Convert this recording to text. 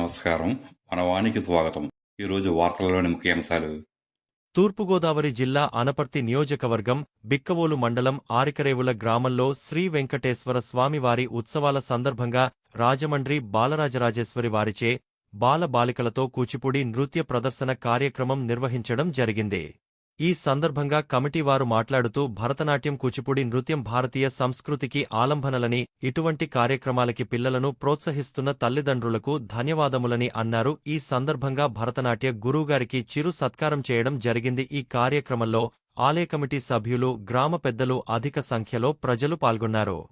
నమస్కారం. మన వానికి స్వాగతం. ఈరోజు వార్తలలోని ముఖ్యాంశాలు. తూర్పుగోదావరి జిల్లా అనపర్తి నియోజకవర్గం బిక్కవోలు మండలం ఆరికరేవుల గ్రామంలో శ్రీ వెంకటేశ్వర స్వామివారి ఉత్సవాల సందర్భంగా రాజమండ్రి బాలరాజరాజేశ్వరి వారిచే బాల బాలికలతో కూచిపూడి నృత్య ప్రదర్శన కార్యక్రమం నిర్వహించడం జరిగింది. ఈ సందర్భంగా కమిటీవారు మాట్లాడుతూ భరతనాట్యం కూచిపూడి నృత్యం భారతీయ సంస్కృతికి ఆలంబనలని, ఇటువంటి కార్యక్రమాలకి పిల్లలను ప్రోత్సహిస్తున్న తల్లిదండ్రులకు ధన్యవాదములని అన్నారు. ఈ సందర్భంగా భరతనాట్య గురువుగారికి చిరు సత్కారం చేయడం జరిగింది. ఈ కార్యక్రమంలో ఆలయ కమిటీ సభ్యులు, గ్రామ పెద్దలు, అధిక సంఖ్యలో ప్రజలు పాల్గొన్నారు.